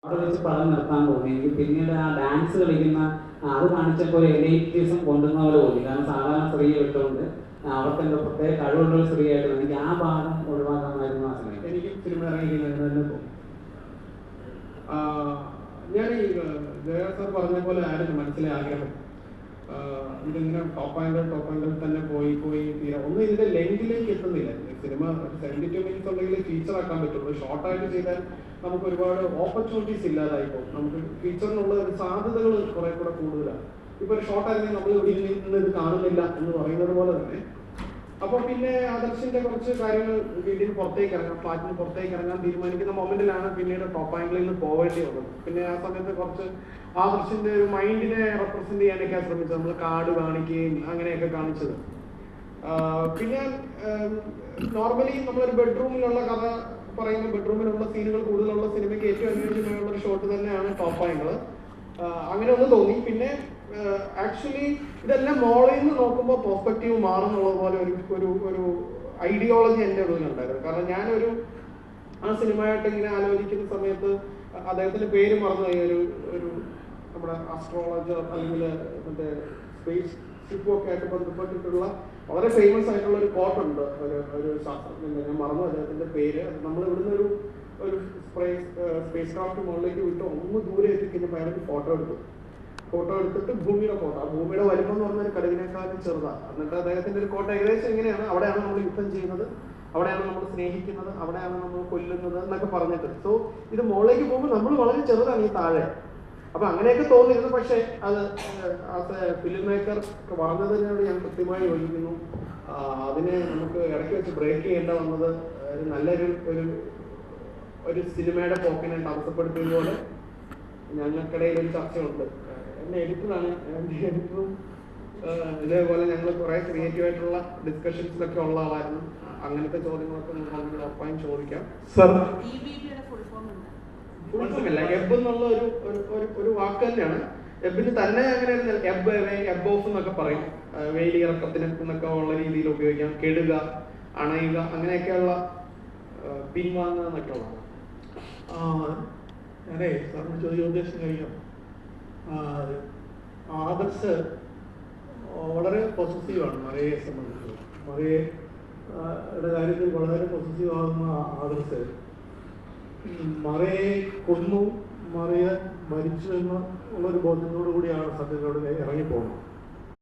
അവിടെ വെച്ച് പടം നിർത്താൻ തോന്നി. എനിക്ക് പിന്നീട് ആ ഡാൻസ് കളിക്കുന്ന അത് കാണിച്ചപ്പോൾ ഒരു എലൈറ്റിസം കൊണ്ടുവന്ന പോലെ തോന്നി. കാരണം സാധാരണ സ്ത്രീയെ ഇട്ടുകൊണ്ട് അവർക്ക് എന്താ പ്രത്യേക കഴിവുള്ള ഒരു സ്ത്രീയായിട്ട് എനിക്ക് ആ ഭാഗം ഒഴിവാക്കാമായിരുന്നു ആ സമയത്ത്. എനിക്ക് സിനിമ ഇറങ്ങിയിരിക്കുന്നത് തന്നെ തോന്നി. ഞാൻ ഈ ജയ സാർ പറഞ്ഞ പോലെ ആയിരുന്നു മനസ്സിലെ ആഗ്രഹം. ഇതിങ്ങനെ ടോപ്പ് ആംഗിൾ തന്നെ പോയി തീരാ ഒന്നും ഇതിന്റെ ലെങ്തിലേക്ക് എത്തുന്നില്ല. സിനിമ 72 മിനിറ്റ്സ് ഉണ്ടെങ്കിൽ ഫീച്ചർ ആക്കാൻ പറ്റുള്ളൂ. ഷോർട്ടായിട്ട് ചെയ്താൽ നമുക്ക് ഒരുപാട് ഓപ്പർച്യൂണിറ്റീസ് ഇല്ലാതായിപ്പോൾ നമുക്ക് ഫീച്ചറിനുള്ള സാധ്യതകൾ കുറെ കൂടെ കൂടുതലാണ്. ഇപ്പൊ ഒരു ഷോർട്ടായിരുന്നെങ്കിൽ നമ്മൾ ഇവിടെ നിന്ന് ഇത് കാണുന്നില്ല എന്ന് പറയുന്നത് പോലെ തന്നെ. അപ്പൊ പിന്നെ ആദർശിന്റെ കുറച്ച് കാര്യങ്ങൾ വീട്ടിൽ പുറത്തേക്ക് ഇറങ്ങാം, ഫ്ലാറ്റിന് പുറത്തേക്ക് ഇറങ്ങാൻ തീരുമാനിക്കുന്ന മൊമെന്റിലാണ് പിന്നീട് ടോപ്പ് ആംഗിളിൽ നിന്ന് പോവേണ്ടി വന്നത്. പിന്നെ ആ സമയത്ത് കുറച്ച് ആദർശിന്റെ ഒരു മൈൻഡിനെ റെപ്രസെന്റ് ചെയ്യാനൊക്കെ ശ്രമിച്ചത്. നമ്മൾ കാർഡ് കാണിക്കുകയും അങ്ങനെയൊക്കെ കാണിച്ചത്. പിന്നെ നോർമലി നമ്മളൊരു ബെഡ്റൂമിലുള്ള കഥ പറയുമ്പോൾ ബെഡ്റൂമിലുള്ള സീനുകൾ കൂടുതലുള്ള സിനിമയ്ക്ക് ഏറ്റവും അനുയോജ്യമായുള്ള ഒരു ഷോട്ട് തന്നെയാണ് ടോപ്പ് ആംഗിൾ. അങ്ങനെ ഒന്ന് തോന്നി. പിന്നെ ആക്ച്വലി ഇതെല്ലാം മോളിൽ നിന്ന് നോക്കുമ്പോൾ പെർസ്പെക്റ്റീവ് മാറുന്നുള്ളത് പോലെ ഒരു ഐഡിയോളജി എൻ്റെ ഉള്ളിലുണ്ടായിരുന്നു. കാരണം ഞാനൊരു ആ സിനിമയായിട്ട് ഇങ്ങനെ ആലോചിക്കുന്ന സമയത്ത് അദ്ദേഹത്തിന്റെ പേര് മറന്നുപോയി. ഒരു നമ്മുടെ ആസ്ട്രോളജർ അല്ലെങ്കിൽ മറ്റേ സ്പേസ് ഷിപ്പൊക്കെ ആയിട്ട് ബന്ധപ്പെട്ടിട്ടുള്ള വളരെ ഫേമസ് ആയിട്ടുള്ള ഒരു കോട്ടുണ്ട്. ഒരു ശാസ്ത്രജ്ഞന്റെ, ഞാൻ മറന്നു അദ്ദേഹത്തിന്റെ പേര്. നമ്മൾ ഇവിടുന്ന് ഒരു സ്പേസ് ക്രാഫ്റ്റ് മുകളിലേക്ക് വിട്ട് ഒന്ന് ദൂരെ എത്തിക്കുന്ന അയാൾക്ക് ഫോട്ടോ എടുത്തിട്ട് ഭൂമിയുടെ ഫോട്ടോ. ആ ഭൂമിയുടെ വലിപ്പം എന്ന് പറഞ്ഞൊരു കടുകിനേക്കാളും ചെറുതാണ്. എന്നിട്ട് അദ്ദേഹത്തിന്റെ ഒരു കോട്ട ഏകദേശം എങ്ങനെയാണ്, അവിടെയാണ് നമ്മൾ യുദ്ധം ചെയ്യുന്നത്, അവിടെയാണ് നമ്മൾ സ്നേഹിക്കുന്നത്, അവിടെയാണ് നമ്മൾ കൊല്ലുന്നത് എന്നൊക്കെ പറഞ്ഞിട്ട്. സോ ഇത് മുകളിലേക്ക് പോകുമ്പോൾ നമ്മൾ വളരെ ചെറുതാണ് ഈ താഴെ. അപ്പൊ അങ്ങനെയൊക്കെ തോന്നിയിരുന്നു. പക്ഷെ അത് ആസ് എ ഫിലിം മേക്കർ പറഞ്ഞതിനോട് ഞാൻ കൃത്യമായി യോജിക്കുന്നു. അതിനെ നമുക്ക് ഇടയ്ക്ക് വെച്ച് ബ്രേക്ക് ചെയ്യേണ്ട വന്നത് നല്ലൊരു ഒരു സിനിമയുടെ പോക്കിനെ തടസ്സപ്പെടുത്തിയത് പോലെ ഞങ്ങൾക്കിടയിൽ ഒരു ചർച്ചയുണ്ട്. എന്നെ എഡിറ്ററാണ്, എഡിറ്ററും ഇതേപോലെ ഞങ്ങൾ കുറെ ക്രിയേറ്റീവ് ആയിട്ടുള്ള ഡിസ്കഷൻസിലൊക്കെ ഉള്ള ആളായിരുന്നു. അങ്ങനത്തെ ചോദ്യങ്ങളൊക്കെ നമുക്ക് ഉറപ്പായും ചോദിക്കാം. സർ, ഫുൾഫോമില്ല, എബ് എന്നുള്ള ഒരു വാക്ക് തന്നെയാണ്. എബിന് തന്നെ അങ്ങനെ എബ് ഓഫ് എന്നൊക്കെ പറയും. വേലിയിറക്കത്തിന് എന്നൊക്കെ ഉള്ള രീതിയിൽ ഉപയോഗിക്കാം. കെടുക, അണയുക, അങ്ങനെയൊക്കെയുള്ള പിൻവാങ്ങുക എന്നൊക്കെ ഉള്ളതാണ്. ഞാനേ സാറിന് ചോദിച്ച ഉദ്ദേശം കഴിയാം. ആദർശ് വളരെ പൊസസീവാണ് മറിയയെ സംബന്ധിച്ച്. മറിയയുടെ കാര്യത്തിൽ വളരെ പൊസസീവ് ആകുന്ന ആദർശ് മറിയയെ കൊന്നു, മറിയ മരിച്ചു എന്ന് ഉള്ളൊരു ബോധ്യത്തോടു കൂടിയാണ് സത്യത്തോട് ഇറങ്ങിപ്പോകുന്നത്.